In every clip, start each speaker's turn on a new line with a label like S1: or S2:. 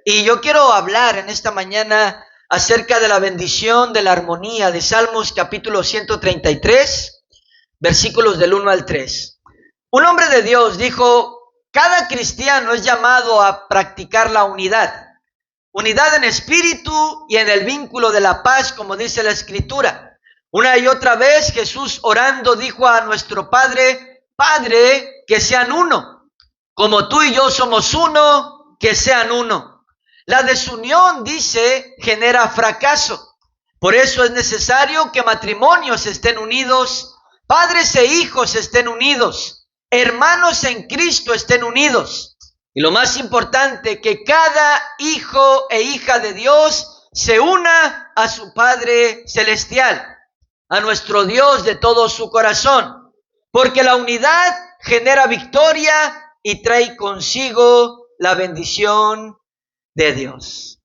S1: Y yo quiero hablar en esta mañana acerca de la bendición de la armonía de Salmos capítulo 133, versículos del 1 al 3. Un hombre de Dios dijo: cada cristiano es llamado a practicar la unidad en espíritu y en el vínculo de la paz, como dice la Escritura. Una y otra vez Jesús, orando, dijo a nuestro Padre: Padre, que sean uno, como tú y yo somos uno, que sean uno. La desunión, dice, genera fracaso. Por eso es necesario que matrimonios estén unidos, padres e hijos estén unidos, hermanos en Cristo estén unidos. Y lo más importante, que cada hijo e hija de Dios se una a su Padre Celestial, a nuestro Dios de todo su corazón. Porque la unidad genera victoria y trae consigo la bendición de Dios.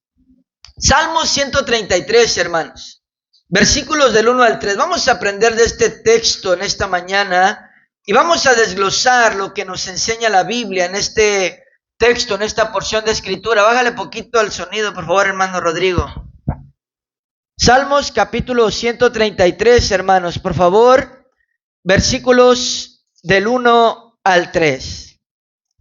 S1: Salmos 133, hermanos, versículos del 1 al 3. Vamos a aprender de este texto en esta mañana y vamos a desglosar lo que nos enseña la Biblia en este texto, en esta porción de escritura. Bájale poquito al sonido, por favor, hermano Rodrigo. Salmos capítulo 133, hermanos, por favor, versículos del 1 al 3.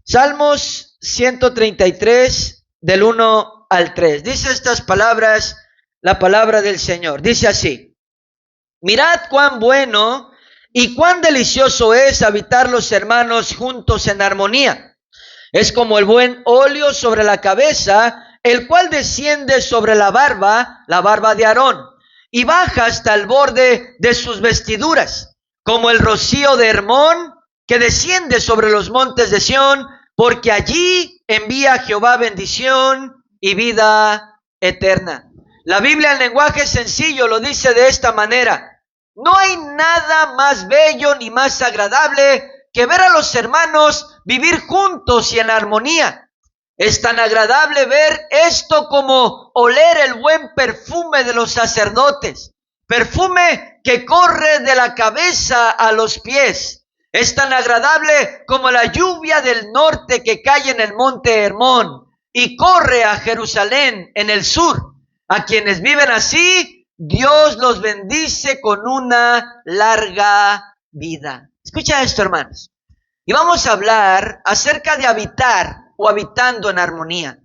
S1: Salmos 133, del 1 al 3. Dice estas palabras, la palabra del Señor. Dice así: mirad cuán bueno y cuán delicioso es habitar los hermanos juntos en armonía. Es como el buen óleo sobre la cabeza, el cual desciende sobre la barba de Aarón, y baja hasta el borde de sus vestiduras, como el rocío de Hermón, que desciende sobre los montes de Sión, porque allí envía Jehová bendición y vida eterna. La Biblia en lenguaje sencillo lo dice de esta manera: no hay nada más bello ni más agradable que ver a los hermanos vivir juntos y en armonía. Es tan agradable ver esto como oler el buen perfume de los sacerdotes, perfume que corre de la cabeza a los pies. Es tan agradable como la lluvia del norte que cae en el monte Hermón y corre a Jerusalén en el sur. A quienes viven así, Dios los bendice con una larga vida. Escucha esto, hermanos. Y vamos a hablar acerca de habitar o habitando en armonía.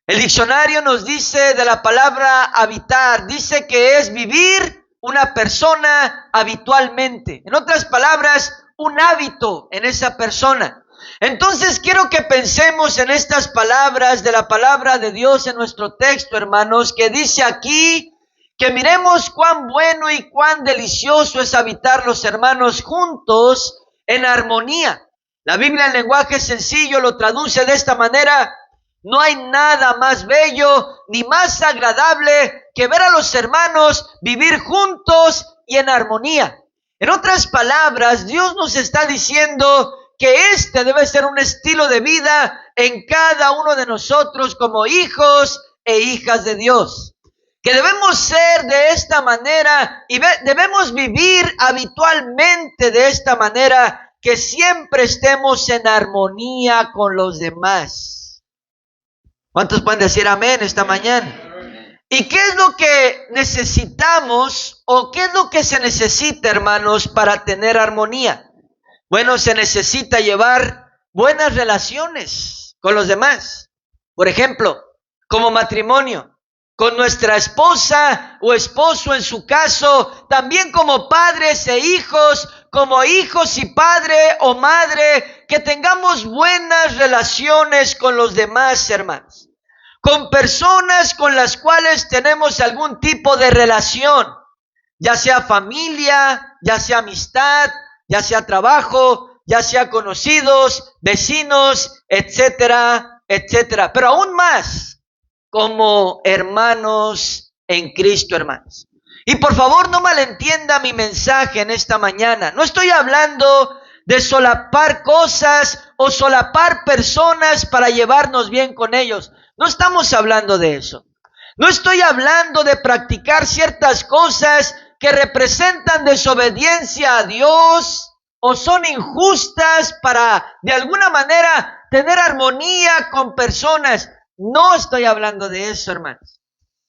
S1: El diccionario nos dice de la palabra habitar, dice que es vivir una persona habitualmente. En otras palabras, un hábito en esa persona. Entonces quiero que pensemos en estas palabras de la palabra de Dios en nuestro texto, hermanos, que dice aquí que miremos cuán bueno y cuán delicioso es habitar los hermanos juntos en armonía. La Biblia en lenguaje sencillo lo traduce de esta manera: no hay nada más bello ni más agradable que ver a los hermanos vivir juntos y en armonía. En otras palabras, Dios nos está diciendo que este debe ser un estilo de vida en cada uno de nosotros como hijos e hijas de Dios. Que debemos ser de esta manera y debemos vivir habitualmente de esta manera, que siempre estemos en armonía con los demás. ¿Cuántos pueden decir amén esta mañana? ¿Y qué es lo que necesitamos o qué es lo que se necesita, hermanos, para tener armonía? Bueno, se necesita llevar buenas relaciones con los demás. Por ejemplo, como matrimonio, con nuestra esposa o esposo en su caso, también como padres e hijos, como hijos y padre o madre, que tengamos buenas relaciones con los demás, hermanos. Con personas con las cuales tenemos algún tipo de relación, ya sea familia, ya sea amistad, ya sea trabajo, ya sea conocidos, vecinos, etcétera, etcétera. Pero aún más, como hermanos en Cristo, hermanos. Y por favor, no malentienda mi mensaje en esta mañana. No estoy hablando de solapar cosas o solapar personas para llevarnos bien con ellos. No estamos hablando de eso. No estoy hablando de practicar ciertas cosas que representan desobediencia a Dios o son injustas para de alguna manera tener armonía con personas. No estoy hablando de eso, hermanos,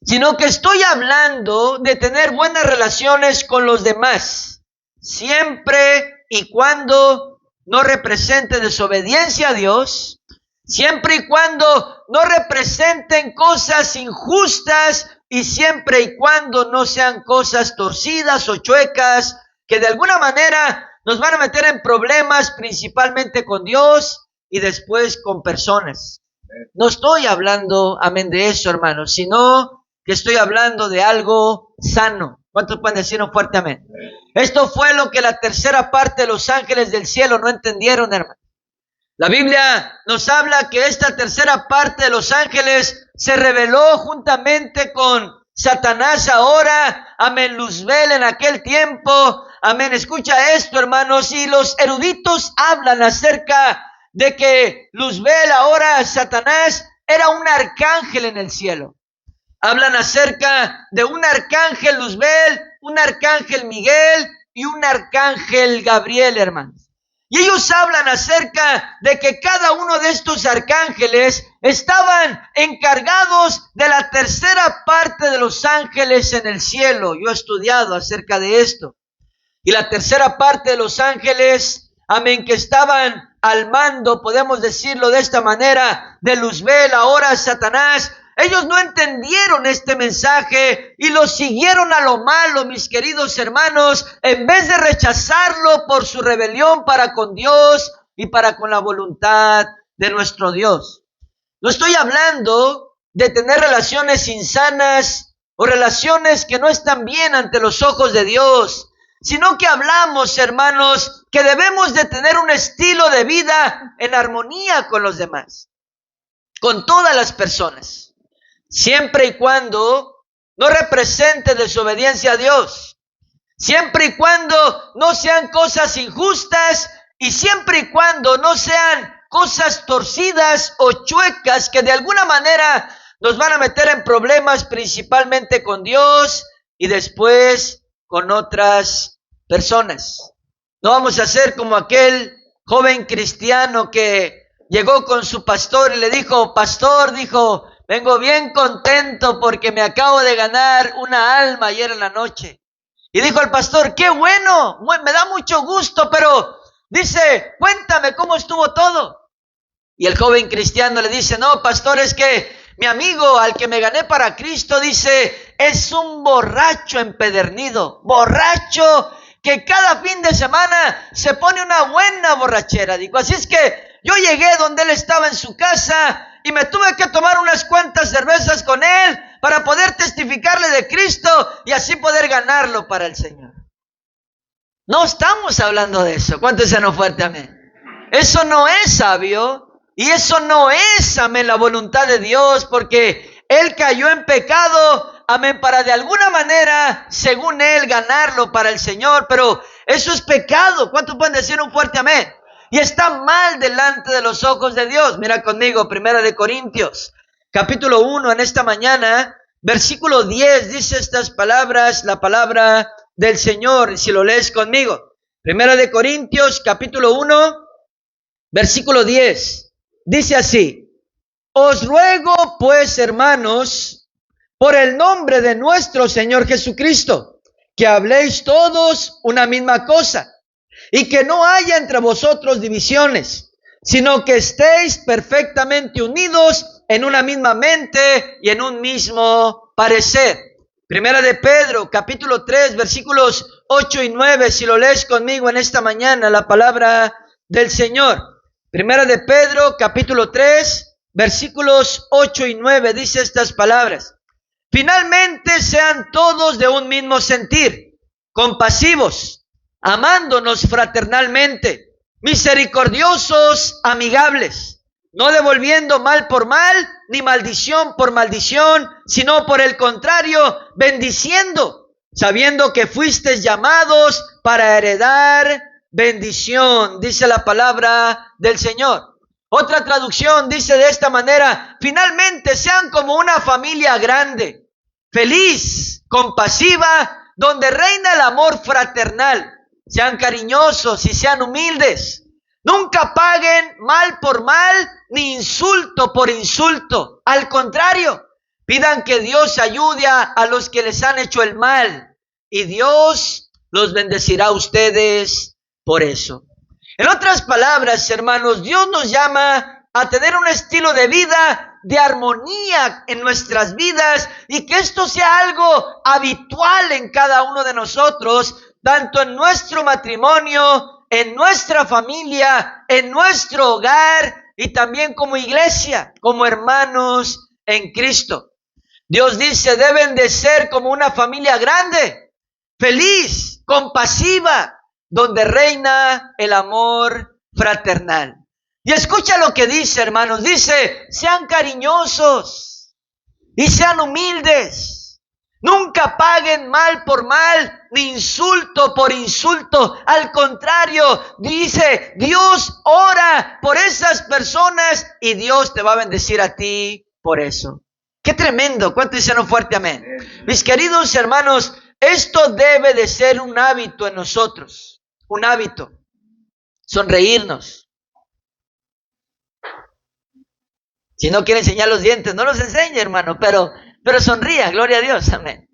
S1: sino que estoy hablando de tener buenas relaciones con los demás, siempre y cuando no represente desobediencia a Dios, siempre y cuando no representen cosas injustas y siempre y cuando no sean cosas torcidas o chuecas que de alguna manera nos van a meter en problemas, principalmente con Dios y después con personas. No estoy hablando, amén, de eso, hermanos, sino que estoy hablando de algo sano. ¿Cuántos pueden decir un fuerte amén? Esto fue lo que la tercera parte de los ángeles del cielo no entendieron, hermanos. La Biblia nos habla que esta tercera parte de los ángeles se rebeló juntamente con Satanás ahora, amén, Luzbel en aquel tiempo, amén. Escucha esto, hermanos, y los eruditos hablan acerca de que Luzbel, ahora Satanás, era un arcángel en el cielo. Hablan acerca de un arcángel Luzbel, un arcángel Miguel y un arcángel Gabriel, hermanos. Y ellos hablan acerca de que cada uno de estos arcángeles estaban encargados de la tercera parte de los ángeles en el cielo. Yo he estudiado acerca de esto. Y la tercera parte de los ángeles, amén, que estaban al mando, podemos decirlo de esta manera, de Luzbel, ahora Satanás, ellos no entendieron este mensaje y lo siguieron a lo malo, mis queridos hermanos, en vez de rechazarlo por su rebelión para con Dios y para con la voluntad de nuestro Dios. No estoy hablando de tener relaciones insanas o relaciones que no están bien ante los ojos de Dios, sino que hablamos, hermanos, que debemos de tener un estilo de vida en armonía con los demás, con todas las personas. Siempre y cuando no represente desobediencia a Dios, siempre y cuando no sean cosas injustas y siempre y cuando no sean cosas torcidas o chuecas que de alguna manera nos van a meter en problemas, principalmente con Dios y después con otras personas. No vamos a ser como aquel joven cristiano que llegó con su pastor y le dijo: pastor, dijo, vengo bien contento porque me acabo de ganar una alma ayer en la noche. Y dijo el pastor: qué bueno, me da mucho gusto, pero dice, cuéntame cómo estuvo todo. Y el joven cristiano le dice: no, pastor, es que mi amigo al que me gané para Cristo, dice, es un borracho empedernido, borracho que cada fin de semana se pone una buena borrachera. Digo, así es que yo llegué donde él estaba en su casa y me tuve que tomar unas cuantas cervezas con él para poder testificarle de Cristo y así poder ganarlo para el Señor. No estamos hablando de eso. ¿Cuántos dicen fuerte amén? Eso no es sabio y eso no es, amén, la voluntad de Dios, porque él cayó en pecado, amén, para de alguna manera, según él, ganarlo para el Señor, pero eso es pecado. ¿Cuántos pueden decir un fuerte amén? Y está mal delante de los ojos de Dios. Mira conmigo, 1 Corintios, capítulo 1, en esta mañana, versículo 10, dice estas palabras, la palabra del Señor, si lo lees conmigo. 1 Corintios, capítulo 1, versículo 10, dice así: os ruego, pues, hermanos, por el nombre de nuestro Señor Jesucristo, que habléis todos una misma cosa, y que no haya entre vosotros divisiones, sino que estéis perfectamente unidos en una misma mente y en un mismo parecer. 1 Pedro, capítulo 3, versículos 8 y 9, si lo lees conmigo en esta mañana, la palabra del Señor. 1 Pedro, capítulo 3, versículos 8 y 9, dice estas palabras: finalmente sean todos de un mismo sentir, compasivos, amándonos fraternalmente, misericordiosos, amigables, no devolviendo mal por mal, ni maldición por maldición, sino por el contrario, bendiciendo, sabiendo que fuisteis llamados para heredar bendición, dice la palabra del Señor. Otra traducción dice de esta manera: finalmente sean como una familia grande, feliz, compasiva, donde reina el amor fraternal. Sean cariñosos y sean humildes. Nunca paguen mal por mal, ni insulto por insulto. Al contrario, pidan que Dios ayude a los que les han hecho el mal, y Dios los bendecirá a ustedes por eso. En otras palabras, hermanos, Dios nos llama a tener un estilo de vida de armonía en nuestras vidas, y que esto sea algo habitual en cada uno de nosotros, tanto en nuestro matrimonio, en nuestra familia, en nuestro hogar, y también como iglesia, como hermanos en Cristo. Dios dice, deben de ser como una familia grande, feliz, compasiva, donde reina el amor fraternal. Y escucha lo que dice, hermanos. Dice, sean cariñosos y sean humildes. Nunca paguen mal por mal, ni insulto por insulto. Al contrario, dice, Dios ora por esas personas y Dios te va a bendecir a ti por eso. ¡Qué tremendo! ¿Cuánto dicen un fuerte amén? Mis queridos hermanos, esto debe de ser un hábito en nosotros. Un hábito. Sonreírnos. Si no quiere enseñar los dientes, no los enseñe, hermano, pero sonría, gloria a Dios, amén.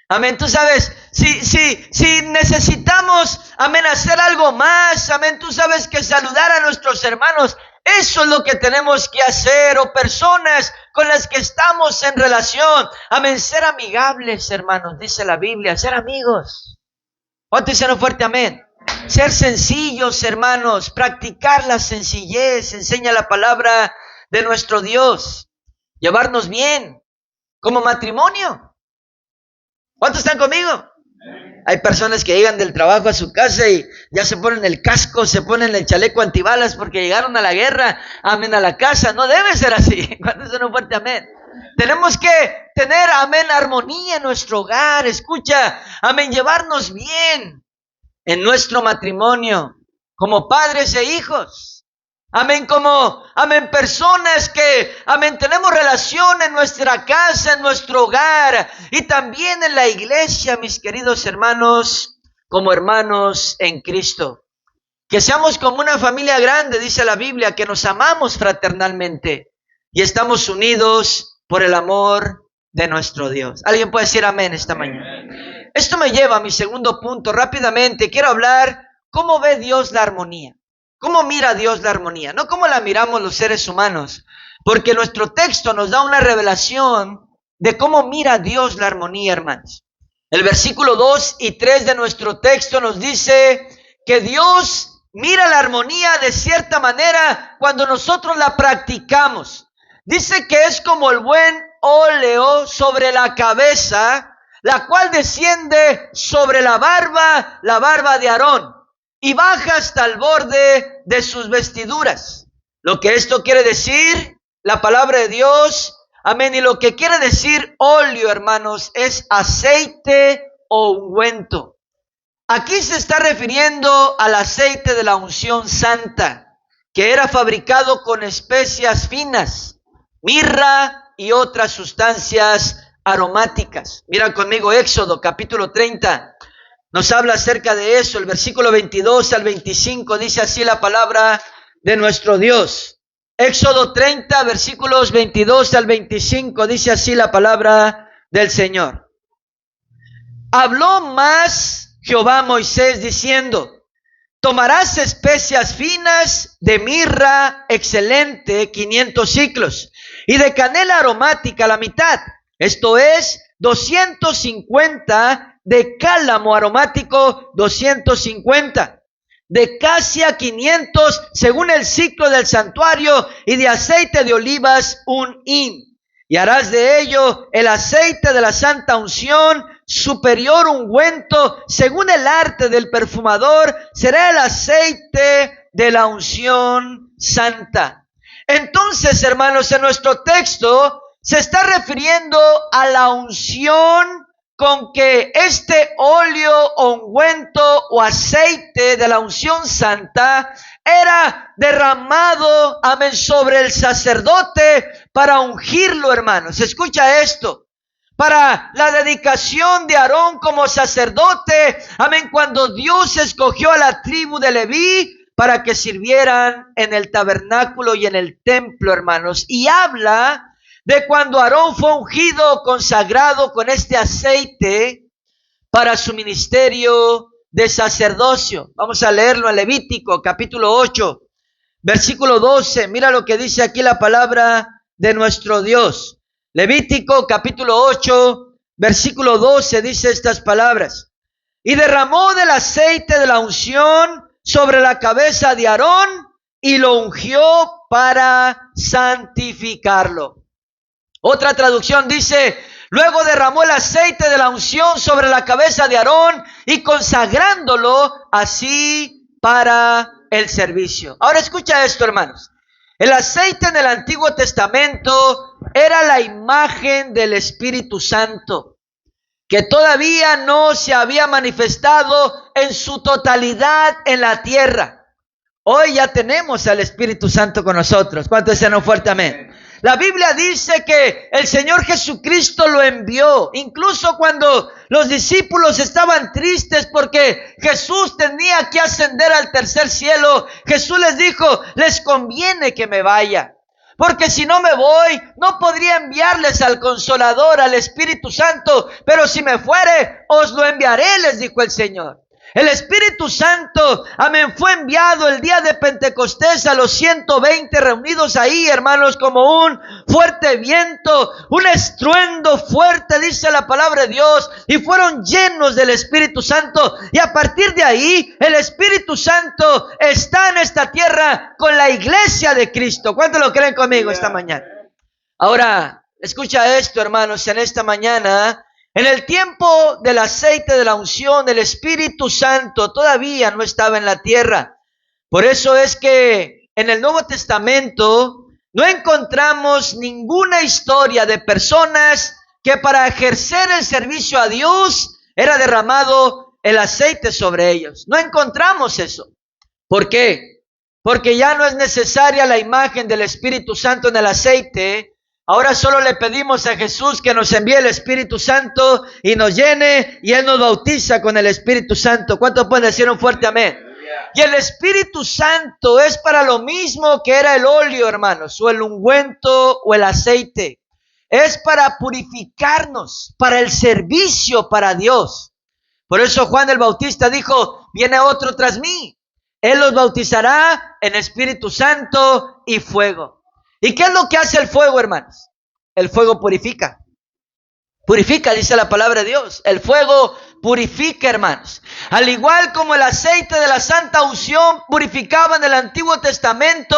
S1: Amén, tú sabes, si necesitamos, amén, hacer algo más, amén, tú sabes que saludar a nuestros hermanos, eso es lo que tenemos que hacer, o personas con las que estamos en relación, amén, ser amigables, hermanos, dice la Biblia, ser amigos. ¿Cuánto dicen un fuerte amén? Ser sencillos, hermanos, practicar la sencillez, enseña la palabra de nuestro Dios, llevarnos bien, como matrimonio. ¿Cuántos están conmigo? Hay personas que llegan del trabajo a su casa y ya se ponen el casco, se ponen el chaleco antibalas porque llegaron a la guerra, amén, a la casa. No debe ser así. ¿Cuántos son un fuerte amén? Tenemos que tener, amén, armonía en nuestro hogar. Escucha, amén, llevarnos bien en nuestro matrimonio, como padres e hijos. Amén, como, amén, personas que, amén, tenemos relación en nuestra casa, en nuestro hogar, y también en la iglesia, mis queridos hermanos, como hermanos en Cristo. Que seamos como una familia grande, dice la Biblia, que nos amamos fraternalmente, y estamos unidos por el amor de nuestro Dios. ¿Alguien puede decir amén esta mañana? Esto me lleva a mi segundo punto. Rápidamente, quiero hablar cómo ve Dios la armonía. ¿Cómo mira Dios la armonía? No cómo la miramos los seres humanos, porque nuestro texto nos da una revelación de cómo mira Dios la armonía, hermanos. El versículo 2 y 3 de nuestro texto nos dice que Dios mira la armonía de cierta manera cuando nosotros la practicamos. Dice que es como el buen óleo sobre la cabeza, la cual desciende sobre la barba de Aarón, y baja hasta el borde de sus vestiduras. Lo que esto quiere decir, la palabra de Dios, amén, y lo que quiere decir óleo, hermanos, es aceite o ungüento. Aquí se está refiriendo al aceite de la unción santa, que era fabricado con especias finas, mirra y otras sustancias aromáticas. Mira conmigo Éxodo capítulo 30. Nos habla acerca de eso. El versículo 22 al 25 dice así la palabra de nuestro Dios. Éxodo 30, versículos 22 al 25, dice así la palabra del Señor. Habló más Jehová a Moisés diciendo, tomarás especias finas de mirra excelente, 500 siclos, y de canela aromática la mitad, esto es 250, de cálamo aromático 250, de casia 500 según el ciclo del santuario, y de aceite de olivas 1 hin. Y harás de ello el aceite de la santa unción, superior ungüento, según el arte del perfumador, será el aceite de la unción santa. Entonces, hermanos, en nuestro texto se está refiriendo a la unción con que este óleo o ungüento o aceite de la unción santa era derramado, amén, sobre el sacerdote para ungirlo, hermanos. Escucha esto. Para la dedicación de Aarón como sacerdote, amén, cuando Dios escogió a la tribu de Leví, para que sirvieran en el tabernáculo y en el templo, hermanos. Y habla de cuando Aarón fue ungido, consagrado con este aceite para su ministerio de sacerdocio. Vamos a leerlo en Levítico, capítulo 8, versículo 12. Mira lo que dice aquí la palabra de nuestro Dios. Levítico, capítulo 8, versículo 12, dice estas palabras. Y derramó del aceite de la unción sobre la cabeza de Aarón y lo ungió para santificarlo. Otra traducción dice, luego derramó el aceite de la unción sobre la cabeza de Aarón y consagrándolo así para el servicio. Ahora escucha esto, hermanos. El aceite en el Antiguo Testamento era la imagen del Espíritu Santo, que todavía no se había manifestado en su totalidad en la tierra. Hoy ya tenemos al Espíritu Santo con nosotros. ¿Cuántos dicen un fuerte amén? La Biblia dice que el Señor Jesucristo lo envió, incluso cuando los discípulos estaban tristes porque Jesús tenía que ascender al tercer cielo. Jesús les dijo, les conviene que me vaya, porque si no me voy, no podría enviarles al Consolador, al Espíritu Santo, pero si me fuere, os lo enviaré, les dijo el Señor. El Espíritu Santo, amén, fue enviado el día de Pentecostés a los 120 reunidos ahí, hermanos, como un fuerte viento, un estruendo fuerte, dice la palabra de Dios, y fueron llenos del Espíritu Santo. Y a partir de ahí, el Espíritu Santo está en esta tierra con la iglesia de Cristo. ¿Cuántos lo creen conmigo esta mañana? Ahora, escucha esto, hermanos, en esta mañana. En el tiempo del aceite de la unción, el Espíritu Santo todavía no estaba en la tierra. Por eso es que en el Nuevo Testamento no encontramos ninguna historia de personas que para ejercer el servicio a Dios era derramado el aceite sobre ellos. No encontramos eso. ¿Por qué? Porque ya no es necesaria la imagen del Espíritu Santo en el aceite. Ahora solo le pedimos a Jesús que nos envíe el Espíritu Santo y nos llene, y Él nos bautiza con el Espíritu Santo. ¿Cuántos pueden decir un fuerte amén? Y el Espíritu Santo es para lo mismo que era el óleo, hermanos, o el ungüento o el aceite. Es para purificarnos, para el servicio para Dios. Por eso Juan el Bautista dijo, viene otro tras mí. Él los bautizará en Espíritu Santo y fuego. ¿Y qué es lo que hace el fuego, hermanos? El fuego purifica. Purifica, dice la palabra de Dios. El fuego purifica, hermanos. Al igual como el aceite de la santa unción purificaba en el Antiguo Testamento,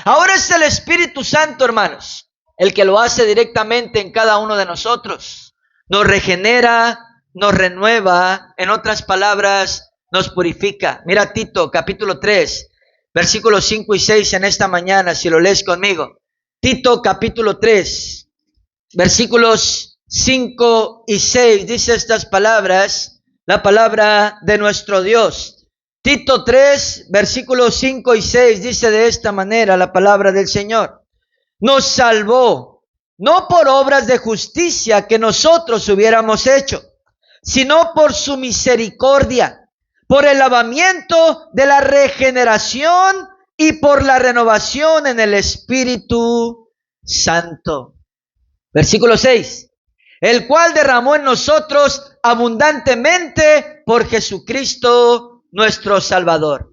S1: ahora es el Espíritu Santo, hermanos, el que lo hace directamente en cada uno de nosotros. Nos regenera, nos renueva, en otras palabras, nos purifica. Mira Tito, capítulo 3, versículos 5 y 6 en esta mañana, si lo lees conmigo. Tito capítulo 3, versículos 5 y 6, dice estas palabras, la palabra de nuestro Dios. Tito 3, versículos 5 y 6, dice de esta manera la palabra del Señor. Nos salvó, no por obras de justicia que nosotros hubiéramos hecho, sino por su misericordia, por el lavamiento de la regeneración y por la renovación en el Espíritu Santo. Versículo 6. El cual derramó en nosotros abundantemente por Jesucristo nuestro Salvador.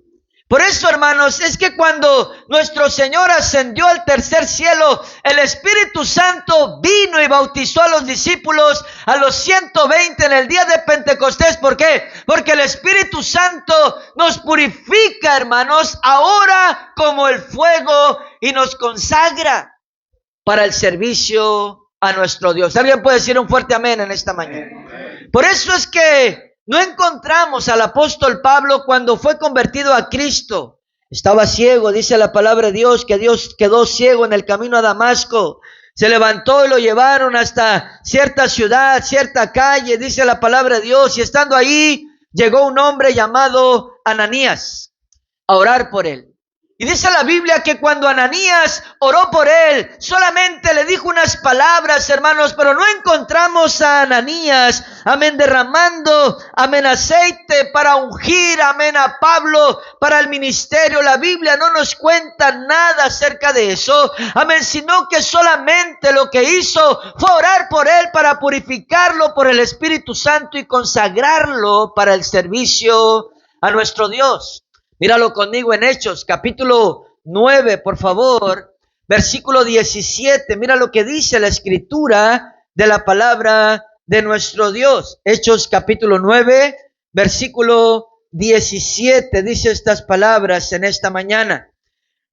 S1: Por eso, hermanos, es que cuando nuestro Señor ascendió al tercer cielo, el Espíritu Santo vino y bautizó a los discípulos, a los 120 en el día de Pentecostés. ¿Por qué? Porque el Espíritu Santo nos purifica, hermanos, ahora como el fuego, y nos consagra para el servicio a nuestro Dios. ¿Alguien puede decir un fuerte amén en esta mañana? Por eso es que no encontramos al apóstol Pablo cuando fue convertido a Cristo. Estaba ciego, dice la palabra de Dios, que Dios quedó ciego en el camino a Damasco. Se levantó y lo llevaron hasta cierta ciudad, cierta calle, dice la palabra de Dios. Y estando ahí, llegó un hombre llamado Ananías a orar por él. Y dice la Biblia que cuando Ananías oró por él, solamente le dijo unas palabras, hermanos, pero no encontramos a Ananías, amén, derramando, amén, aceite para ungir, amén, a Pablo para el ministerio. La Biblia no nos cuenta nada acerca de eso, amén, sino que solamente lo que hizo fue orar por él para purificarlo por el Espíritu Santo y consagrarlo para el servicio a nuestro Dios. Míralo conmigo en Hechos, capítulo 9, por favor, versículo 17. Mira lo que dice la escritura de la palabra de nuestro Dios. Hechos, capítulo 9, versículo 17. Dice estas palabras en esta mañana.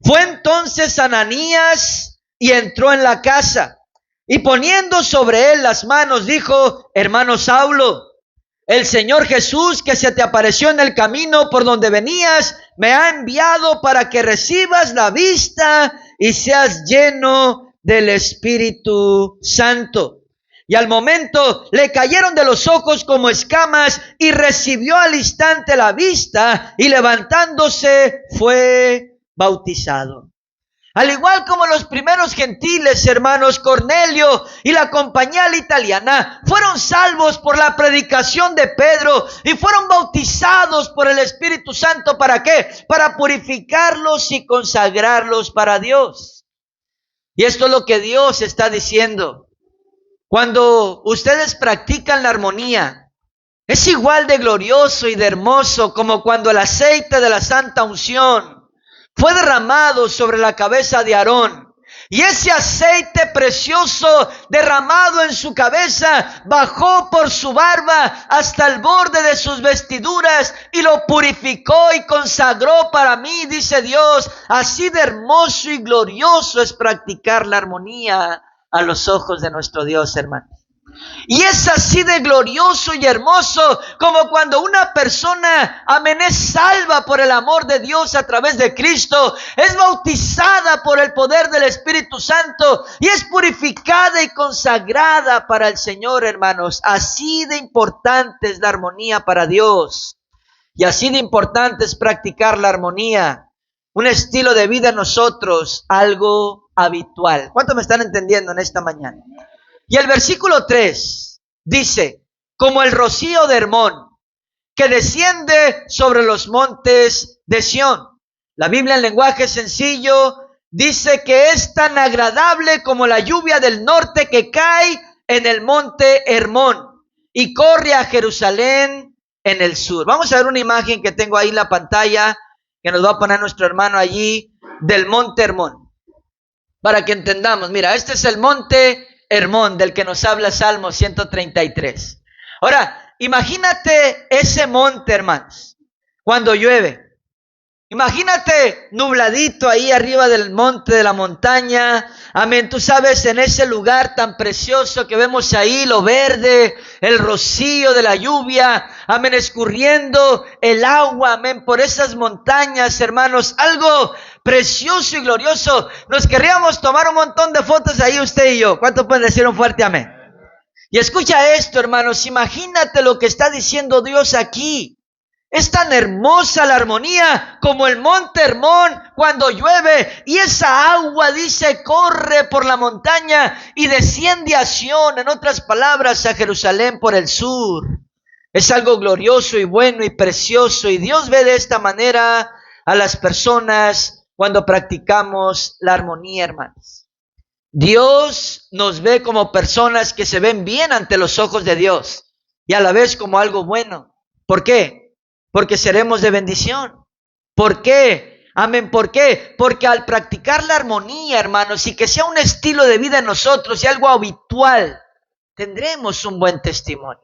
S1: Fue entonces Ananías y entró en la casa, y poniendo sobre él las manos, dijo: hermano Saulo, el Señor Jesús, que se te apareció en el camino por donde venías, me ha enviado para que recibas la vista y seas lleno del Espíritu Santo. Y al momento le cayeron de los ojos como escamas y recibió al instante la vista, y levantándose fue bautizado. Al igual como los primeros gentiles, hermanos, Cornelio y la compañía italiana fueron salvos por la predicación de Pedro y fueron bautizados por el Espíritu Santo. ¿Para qué? Para purificarlos y consagrarlos para Dios. Y esto es lo que Dios está diciendo. Cuando ustedes practican la armonía, es igual de glorioso y de hermoso como cuando el aceite de la santa unción fue derramado sobre la cabeza de Aarón. Y ese aceite precioso derramado en su cabeza bajó por su barba hasta el borde de sus vestiduras y lo purificó y consagró para mí, dice Dios. Así de hermoso y glorioso es practicar la armonía a los ojos de nuestro Dios, hermano. Y es así de glorioso y hermoso como cuando una persona, amén, es salva por el amor de Dios a través de Cristo, es bautizada por el poder del Espíritu Santo y es purificada y consagrada para el Señor, hermanos. Así de importante es la armonía para Dios, y así de importante es practicar la armonía, un estilo de vida en nosotros, algo habitual. ¿Cuántos me están entendiendo en esta mañana? Y el versículo 3 dice: como el rocío de Hermón, que desciende sobre los montes de Sión. La Biblia en lenguaje sencillo dice que es tan agradable como la lluvia del norte que cae en el monte Hermón y corre a Jerusalén en el sur. Vamos a ver una imagen que tengo ahí en la pantalla, que nos va a poner nuestro hermano allí, del monte Hermón, para que entendamos. Mira, este es el monte Hermón del que nos habla Salmo 133. Ahora, imagínate ese monte, hermanos, cuando llueve. Imagínate nubladito ahí arriba del monte, de la montaña. Amén, tú sabes, en ese lugar tan precioso que vemos ahí, lo verde, el rocío de la lluvia, amén, escurriendo el agua, amén, por esas montañas, hermanos, algo precioso y glorioso. Nos querríamos tomar un montón de fotos ahí, usted y yo. ¿Cuántos pueden decir un fuerte amén? Y escucha esto, hermanos, imagínate lo que está diciendo Dios aquí. Es tan hermosa la armonía como el monte Hermón cuando llueve y esa agua, dice, corre por la montaña y desciende a Sión, en otras palabras, a Jerusalén por el sur. Es algo glorioso y bueno y precioso, y Dios ve de esta manera a las personas cuando practicamos la armonía, hermanos. Dios nos ve como personas que se ven bien ante los ojos de Dios y a la vez como algo bueno. ¿Por qué? Porque seremos de bendición. ¿Por qué? Amén. ¿Por qué? Porque al practicar la armonía, hermanos, y que sea un estilo de vida en nosotros y algo habitual, tendremos un buen testimonio.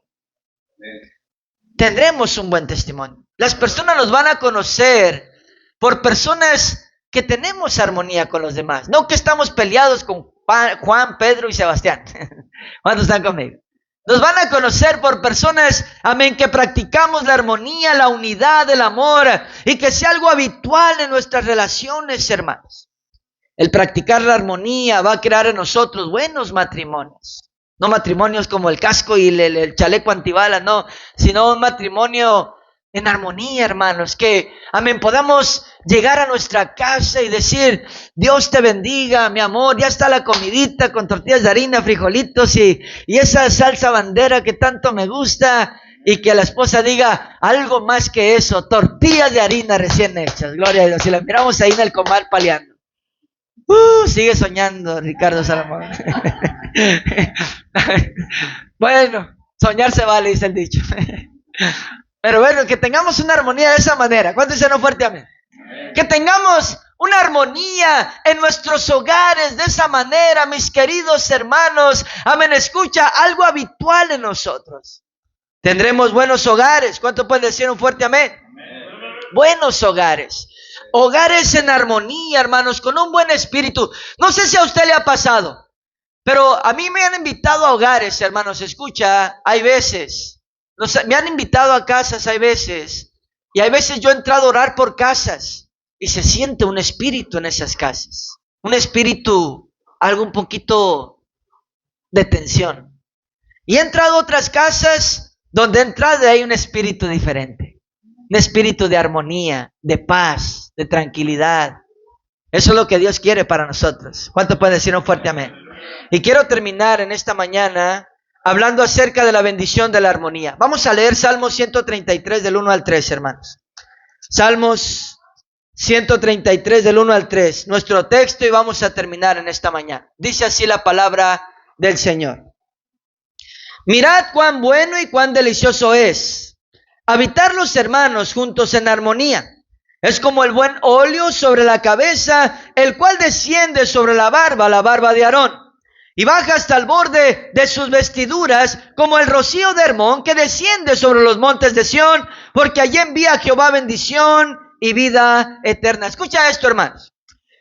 S1: Tendremos un buen testimonio. Las personas nos van a conocer por personas que tenemos armonía con los demás. No que estamos peleados con Juan, Pedro y Sebastián. ¿Cuántos están conmigo? Nos van a conocer por personas, amén, que practicamos la armonía, la unidad, el amor, y que sea algo habitual en nuestras relaciones, hermanos. El practicar la armonía va a crear en nosotros buenos matrimonios. No matrimonios como el casco y el chaleco antibalas, no, sino un matrimonio en armonía, hermanos, que, amén, podamos llegar a nuestra casa y decir, Dios te bendiga, mi amor, ya está la comidita con tortillas de harina, frijolitos y esa salsa bandera que tanto me gusta, y que la esposa diga algo más que eso, tortillas de harina recién hechas, gloria a Dios, y la miramos ahí en el comal paleando. Sigue soñando, Ricardo Salomón. Bueno, soñar se vale, dice el dicho. Pero bueno, que tengamos una armonía de esa manera. ¿Cuántos dicen no fuerte amén? Que tengamos una armonía en nuestros hogares de esa manera, mis queridos hermanos. Amén, escucha, algo habitual en nosotros. Tendremos buenos hogares. ¿Cuánto pueden decir un fuerte amén? Buenos hogares. Hogares en armonía, hermanos, con un buen espíritu. No sé si a usted le ha pasado, pero a mí me han invitado a hogares, hermanos. Escucha, hay veces. Me han invitado a casas, hay veces. Y hay veces yo he entrado a orar por casas. Y se siente un espíritu en esas casas. Un espíritu, algo un poquito de tensión. Y he entrado a otras casas donde he entrado y hay un espíritu diferente. Un espíritu de armonía, de paz, de tranquilidad. Eso es lo que Dios quiere para nosotros. ¿Cuánto pueden decir un fuerte amén? Y quiero terminar en esta mañana hablando acerca de la bendición de la armonía. Vamos a leer Salmos 133 del 1 al 3, hermanos. Salmos 133 del 1 al 3, nuestro texto, y vamos a terminar en esta mañana. Dice así la palabra del Señor. Mirad cuán bueno y cuán delicioso es habitar los hermanos juntos en armonía. Es como el buen óleo sobre la cabeza, el cual desciende sobre la barba de Aarón, y baja hasta el borde de sus vestiduras, como el rocío de Hermón que desciende sobre los montes de Sión, porque allí envía Jehová bendición y vida eterna. Escucha esto, hermanos.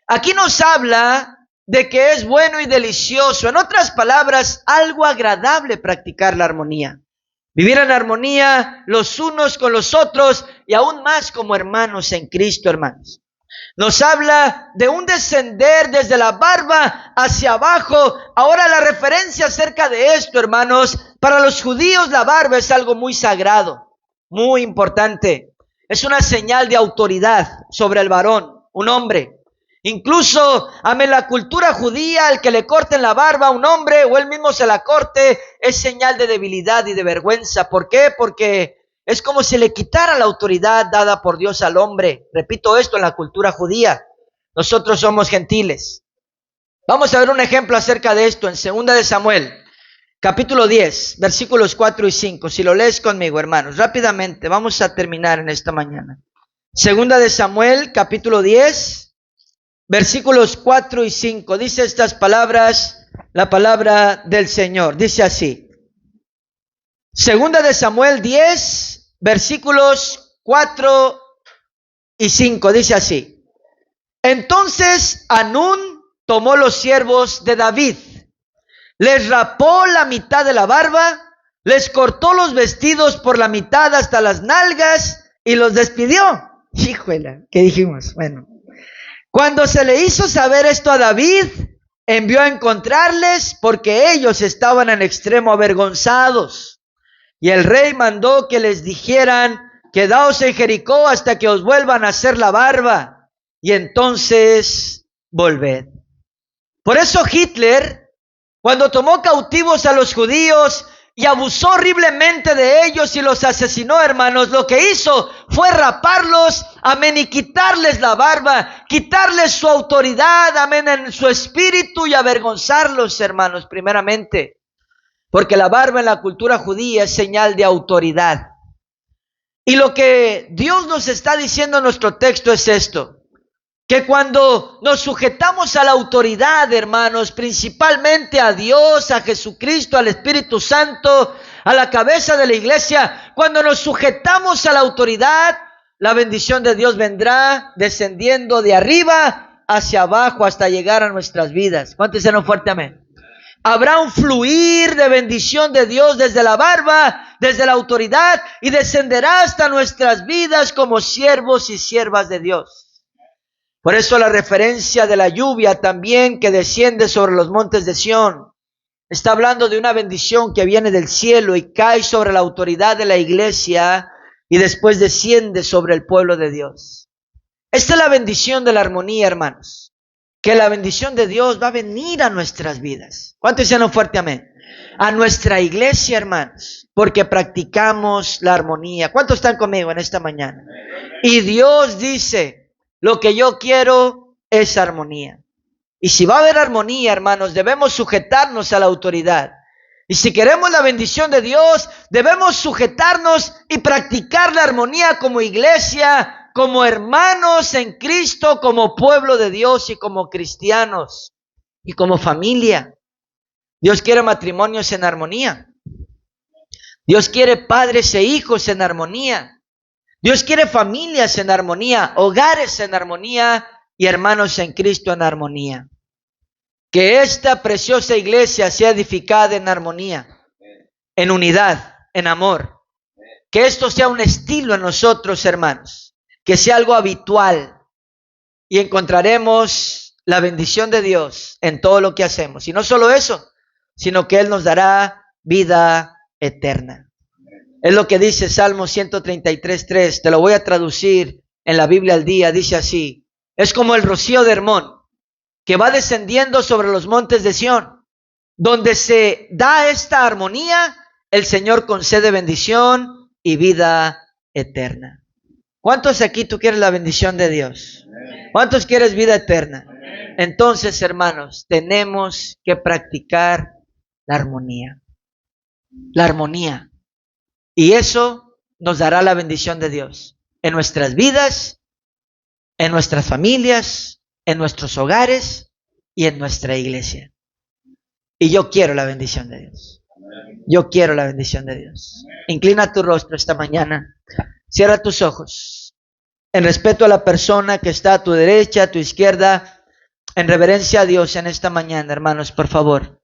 S1: Aquí nos habla de que es bueno y delicioso. En otras palabras, algo agradable practicar la armonía. Vivir en armonía los unos con los otros y aún más como hermanos en Cristo, hermanos. Nos habla de un descender desde la barba hacia abajo. Ahora la referencia acerca de esto, hermanos, para los judíos la barba es algo muy sagrado, muy importante. Es una señal de autoridad sobre el varón, un hombre. Incluso, en la cultura judía, el que le corten la barba a un hombre o él mismo se la corte es señal de debilidad y de vergüenza. ¿Por qué? Porque es como si le quitara la autoridad dada por Dios al hombre. Repito esto, en la cultura judía. Nosotros somos gentiles. Vamos a ver un ejemplo acerca de esto en 2 de Samuel, capítulo 10, versículos 4 y 5. Si lo lees conmigo, hermanos, rápidamente, vamos a terminar en esta mañana. 2 de Samuel, capítulo 10, versículos 4 y 5. Dice estas palabras, la palabra del Señor. Dice así. 2 de Samuel 10, versículos 4 y 5. Dice así. Entonces Hanún tomó los siervos de David, les rapó la mitad de la barba, les cortó los vestidos por la mitad hasta las nalgas y los despidió. Híjole, ¿qué dijimos? Bueno. Cuando se le hizo saber esto a David, envió a encontrarles porque ellos estaban en extremo avergonzados. Y el rey mandó que les dijeran, quedaos en Jericó hasta que os vuelvan a hacer la barba, y entonces volved. Por eso Hitler, cuando tomó cautivos a los judíos y abusó horriblemente de ellos y los asesinó, hermanos, lo que hizo fue raparlos, amén, y quitarles la barba, quitarles su autoridad, amén, en su espíritu y avergonzarlos, hermanos, primeramente. Porque la barba en la cultura judía es señal de autoridad. Y lo que Dios nos está diciendo en nuestro texto es esto. Que cuando nos sujetamos a la autoridad, hermanos, principalmente a Dios, a Jesucristo, al Espíritu Santo, a la cabeza de la iglesia, cuando nos sujetamos a la autoridad, la bendición de Dios vendrá descendiendo de arriba hacia abajo hasta llegar a nuestras vidas. ¿Cuántos dicen un fuerte amén? Habrá un fluir de bendición de Dios desde la barba, desde la autoridad, y descenderá hasta nuestras vidas como siervos y siervas de Dios. Por eso la referencia de la lluvia también que desciende sobre los montes de Sión está hablando de una bendición que viene del cielo y cae sobre la autoridad de la iglesia y después desciende sobre el pueblo de Dios. Esta es la bendición de la armonía, hermanos. Que la bendición de Dios va a venir a nuestras vidas. ¿Cuántos dicen un fuerte amén? A nuestra iglesia, hermanos, porque practicamos la armonía. ¿Cuántos están conmigo en esta mañana? Y Dios dice, lo que yo quiero es armonía. Y si va a haber armonía, hermanos, debemos sujetarnos a la autoridad. Y si queremos la bendición de Dios, debemos sujetarnos y practicar la armonía como iglesia, como hermanos en Cristo, como pueblo de Dios y como cristianos y como familia. Dios quiere matrimonios en armonía. Dios quiere padres e hijos en armonía. Dios quiere familias en armonía, hogares en armonía y hermanos en Cristo en armonía. Que esta preciosa iglesia sea edificada en armonía, en unidad, en amor. Que esto sea un estilo en nosotros, hermanos. Que sea algo habitual. Y encontraremos la bendición de Dios en todo lo que hacemos. Y no solo eso, sino que Él nos dará vida eterna. Es lo que dice Salmo 133:3. Te lo voy a traducir en la Biblia al día. Dice así: es como el rocío de Hermón, que va descendiendo sobre los montes de Sión. Donde se da esta armonía, el Señor concede bendición y vida eterna. ¿Cuántos aquí tú quieres la bendición de Dios? ¿Cuántos quieres vida eterna? Entonces, hermanos, tenemos que practicar la armonía. La armonía. Y eso nos dará la bendición de Dios en nuestras vidas, en nuestras familias, en nuestros hogares y en nuestra iglesia. Y yo quiero la bendición de Dios. Yo quiero la bendición de Dios. Inclina tu rostro esta mañana. Cierra tus ojos. En respeto a la persona que está a tu derecha, a tu izquierda, en reverencia a Dios en esta mañana, hermanos, por favor.